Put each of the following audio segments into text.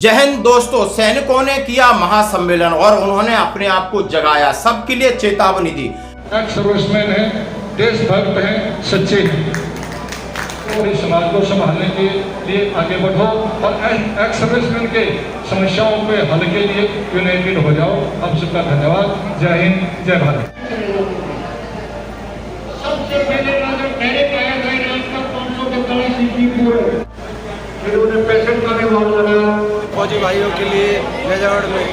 जय हिंद दोस्तों, सैनिकों ने किया महासम्मेलन और उन्होंने अपने आप को जगाया, सबके लिए चेतावनी दी। एक्स सर्विसमैन है, देशभक्त हैं, सच्चे हैं और इस समाज को संभालने के लिए आगे बढ़ो और एक्स सर्विसमैन के समस्याओं के हल के लिए यूनाइटेड हो जाओ। आप सबका धन्यवाद। जय हिंद, जय भारत। सबसे पहले डायरेक्ट आया था इसका 545 सीटी इन्होंने पेशेंट का भी मामला लगाया फौजी भाइयों के लिए नजर में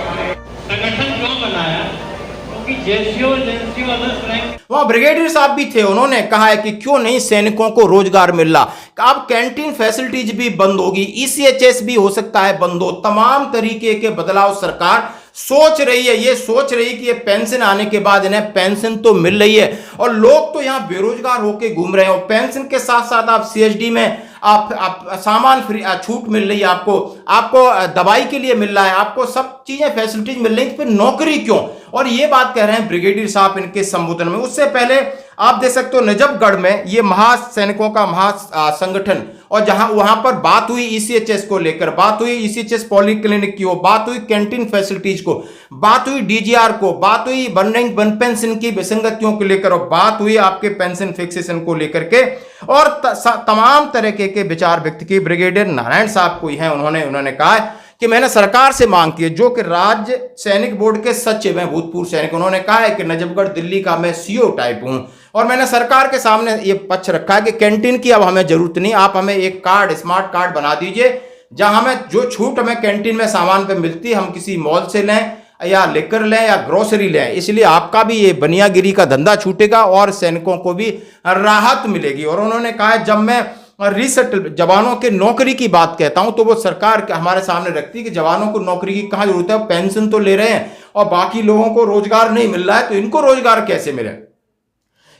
संगठन क्यों बनाया, क्योंकि जेसीओ एजेंसी अदर्स रैंक। वहाँ ब्रिगेडियर साहब भी थे, उन्होंने कहा है कि क्यों नहीं सैनिकों को रोजगार मिल रहा। अब कैंटीन फैसिलिटीज भी बंद होगी, ईसीएचएस भी हो सकता है बंद हो। तमाम तरीके के बदलाव सरकार सोच रही है। ये सोच रही है कि ये पेंशन आने के बाद इन्हें पेंशन तो मिल रही है और लोग तो यहाँ बेरोजगार होके घूम रहे हैं और पेंशन के साथ साथ आप सीएचडी में आप सामान फ्री छूट मिल रही है, आपको दवाई के लिए मिल रहा है, आपको सब चीजें फैसिलिटीज मिल रही है, फिर नौकरी क्यों? और ये बात कह रहे हैं ब्रिगेडियर साहब इनके संबोधन में। उससे पहले आप देख सकते हो नजफगढ़ में ये महासैनिकों का महासंगठन और जहां वहां पर बात हुई ईसीएचएस को लेकर, बात हुई ईसीएचएस पॉलीक्लिनिक की, बात हुई कैंटीन फैसिलिटीज को, बात हुई डीजीआर को, बात हुई वन पेंशन की विसंगतियों को लेकर और बात हुई आपके पेंशन फिक्सेशन को लेकर के और तमाम तरीके के विचार व्यक्त किए। ब्रिगेडियर नारायण साहब को हैं, उन्होंने कहा कि मैंने सरकार से मांग की है, जो कि राज्य सैनिक बोर्ड के सचिव हैं, भूतपूर्व सैनिक, उन्होंने कहा है कि नजफगढ़ दिल्ली का मैं सीओ टाइप हूं और मैंने सरकार के सामने ये पक्ष रखा है कि कैंटीन की अब हमें जरूरत नहीं, आप हमें एक कार्ड, स्मार्ट कार्ड बना दीजिए जहां हमें जो छूट हमें कैंटीन में सामान पे मिलती है हम किसी मॉल से लें या लेकर लें या ग्रोसरी लें, इसलिए आपका भी ये बनियागिरी का धंधा छूटेगा और सैनिकों को भी राहत मिलेगी। और उन्होंने कहा जब मैं रिसेटल जवानों के नौकरी की बात कहता हूं तो वो सरकार हमारे सामने रखती है कि जवानों को नौकरी की कहां जरूरत है, पेंशन तो ले रहे हैं और बाकी लोगों को रोजगार नहीं मिल रहा है, तो इनको रोजगार कैसे मिले?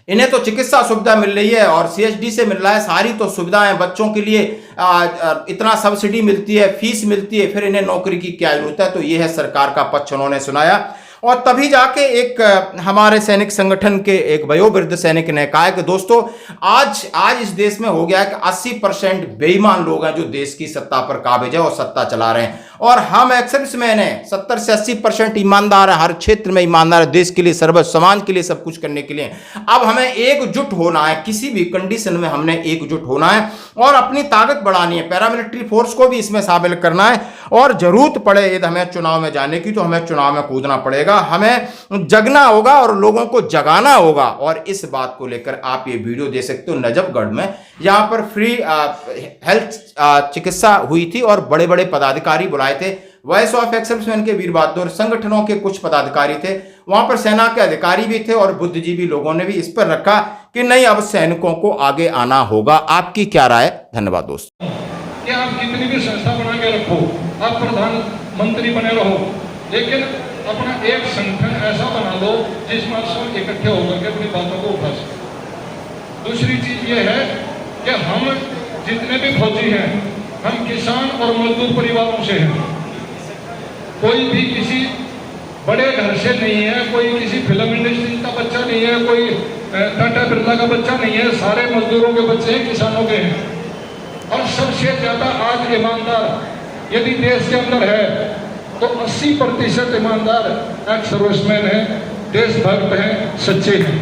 इन्हें तो चिकित्सा सुविधा मिल रही है और सीएचडी से मिल रहा है, सारी तो सुविधाएं बच्चों के लिए इतना सब्सिडी मिलती है, फीस मिलती है, फिर इन्हें नौकरी की क्या जरूरत है? तो ये है सरकार का पक्ष उन्होंने सुनाया। और तभी जाके एक हमारे सैनिक संगठन के एक वयोवृद्ध सैनिक ने कहा है कि दोस्तों आज इस देश में हो गया है कि 80% बेईमान लोग हैं जो देश की सत्ता पर काबिज है और सत्ता चला रहे हैं और हम एक्सर्विसमैन हैं 70 से 80% ईमानदार है, हर क्षेत्र में ईमानदार है, देश के लिए सर्वस्व समाज के लिए सब कुछ करने के लिए। अब हमें एकजुट होना है, किसी भी कंडीशन में हमने एकजुट होना है और अपनी ताकत बढ़ानी है। पैरामिलिट्री फोर्स को भी इसमें शामिल करना है और जरूरत पड़े यदि हमें चुनाव में जाने की तो हमें चुनाव में कूदना पड़ेगा, हमें जगना होगा और लोगों को जगाना होगा। और इस बात को लेकर आप ये वीडियो दे सकते हो नजफगढ़ में, जहां पर फ्री हेल्थ चिकित्सा हुई थी और बड़े बड़े पदाधिकारी बुलाए थे। वॉइस ऑफ एक्सर्विसमैन के वीर बहादुर संगठनों के कुछ पदाधिकारी थे, वहां पर सेना के अधिकारी भी थे और बुद्धिजीवी लोगों ने भी इस पर रखा कि नहीं अब सैनिकों को आगे आना होगा। आपकी क्या राय? धन्यवाद दोस्तों। कि आप कितनी भी संस्था बना के रखो, आप प्रधानमंत्री बने रहो, लेकिन अपना एक संगठन ऐसा बना दो जिसमें सब इकट्ठे होकर के अपनी बातों को उठा सकें। दूसरी चीज ये है कि हम जितने भी फौजी हैं हम किसान और मजदूर परिवारों से हैं, कोई भी किसी बड़े घर से नहीं है, कोई किसी फिल्म इंडस्ट्री का बच्चा नहीं है, कोई टाटा बिरला का बच्चा नहीं है, सारे मजदूरों के बच्चे हैं, किसानों के हैं। और सबसे ज्यादा आज ईमानदार यदि देश के अंदर है तो 80% ईमानदार एक्स सर्विसमैन हैं, देशभक्त हैं, सच्चे हैं।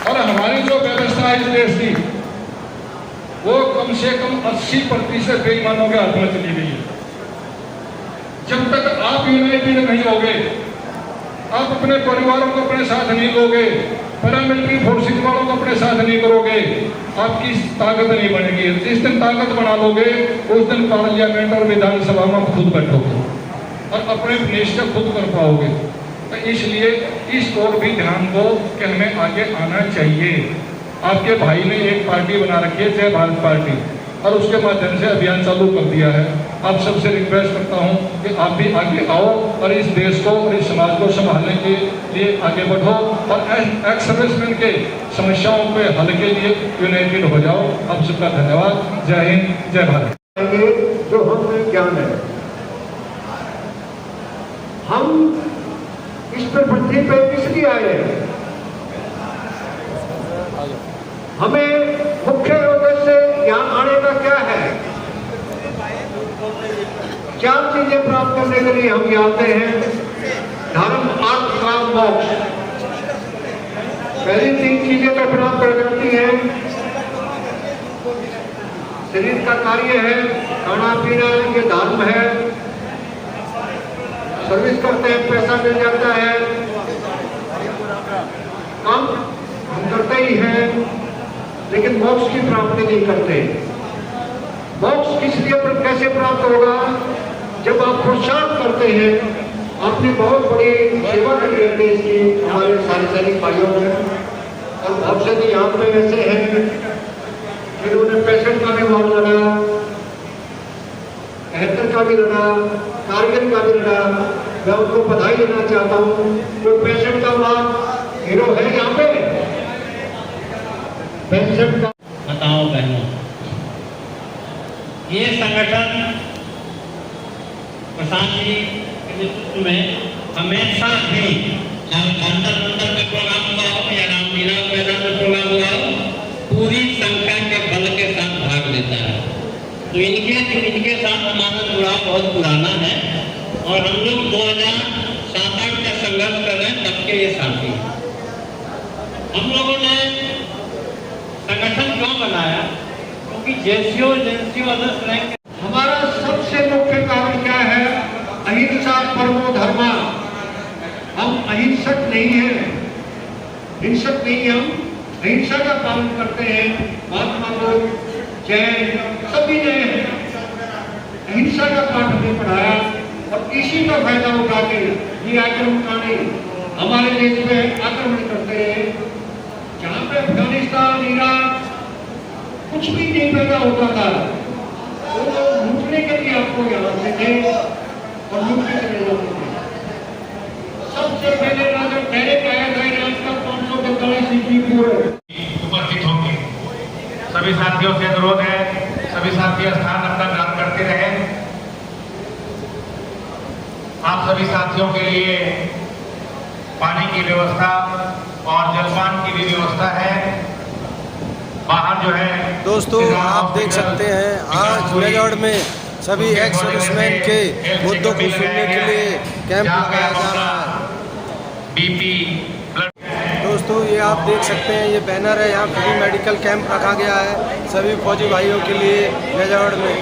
और हमारी जो व्यवस्था है इस देश की वो कम से कम 80% बेईमानों के हाथ में चली गई है। जब तक आप यूनाइटेड नहीं होगे, आप अपने परिवारों को अपने साथ नहीं लोगे, पैरामिलिट्री फोर्सेज वालों को अपने साथ नहीं करोगे, आपकी ताकत नहीं बनेगी। जिस दिन ताकत बना लोगे उस दिन पार्लियामेंट और विधानसभा में खुद बैठोगे और अपने निश्चय खुद कर पाओगे। तो इसलिए इस ओर भी ध्यान दो कि हमें आगे आना चाहिए। आपके भाई ने एक पार्टी बना रखी है, जय भारत पार्टी, और उसके माध्यम से अभियान चालू कर दिया है। आप सबसे रिक्वेस्ट करता हूं कि आप भी आगे आओ और इस देश को और इस समाज को संभालने के लिए आगे बढ़ो और एक्स सर्विसमैन के समस्याओं के हल के लिए यूनाइटेड हो जाओ। आप सबका धन्यवाद। जय हिंद, जय भारत। जो हमें ज्ञान है, हम इस पर पृथ्वी पे किस लिए आए हैं? हमें मुख्य उद्देश्य यहाँ आने का क्या है? चार चीजें प्राप्त करने के लिए हम आते हैं: धर्म, अर्थ, काम, मोक्ष। पहली तीन चीजें तो प्राप्त हो जाती हैं। शरीर का कार्य है, खाना पीना, ये धर्म है। सर्विस करते हैं, पैसा मिल जाता है, काम हम करते ही हैं, लेकिन मोक्ष की प्राप्ति नहीं करते। मोक्ष किस लिए कैसे प्राप्त होगा? जब आप पुरुषार्थ करते हैं। आपने बहुत बड़ी सेवा करी है देश की, हमारे सारे सैनिक भाइयों ने, और बहुत से यहाँ पे ऐसे हैं जिन्होंने पेशेंट का भी वार्ड लड़ा, 71 का भी लड़ा, कारगिल का भी लड़ा। मैं उनको बधाई देना चाहता हूँ। कोई पेशेंट का वार्ड हीरो है यहाँ पे? पेशेंट का बताओ बहनों, ये संगठन प्रशांत जी के नेतृत्व में हमेशा भी, चाहे जंतर मंतर में प्रोग्राम हुआ हो या रामलीला मैदान में प्रोग्राम हुआ हो, पूरी संख्या के बल के साथ भाग लेता है। तो इनके साथ हमारा जुड़ाव बहुत पुराना है और हम लोग 2007-8 का संघर्ष कर रहे हैं, तब के ये साथी। हम लोगों ने संगठन क्यों बनाया? क्योंकि जेसीओ अदर्स रैंक हमारा सबसे मुख्य कारण क्या है? अहिंसा परमो धर्मा। हम अहिंसक नहीं हैं, हिंसक नहीं, हम अहिंसा का पालन करते हैं। महात्मा बुद्ध, जैन, सभी ने अहिंसा का पाठ हमें पढ़ाया और इसी का फायदा उठा के ये आक्रमणकारी हमारे देश में आक्रमण करते हैं। जहाँ पे अफगानिस्तान, ईराक कुछ भी नहीं पैदा होता था, वो लोग लूटने के लिए आपको यहाँ से थे और लूट के चले जाते थे। सबसे पहले राजा पहले पाया था इराक का 542 ईस्वी पूर्व उपस्थित होंगे। सभी साथियों से अनुरोध है, सभी साथी स्थान अपना ग्रहण करते रहे। आप सभी साथियों के लिए पानी की व्यवस्था और जलपान की भी व्यवस्था है। बाहर जो है दोस्तों, आप देख सकते हैं आज मेजर में सभी एक्स सर्विसमैन के मुद्दों को सुनने के लिए कैंप लगाया जा रहा है। बीपी दोस्तों, ये आप देख सकते हैं, ये बैनर है, यहाँ फ्री मेडिकल कैंप रखा गया है सभी फौजी भाइयों के लिए मेजर में।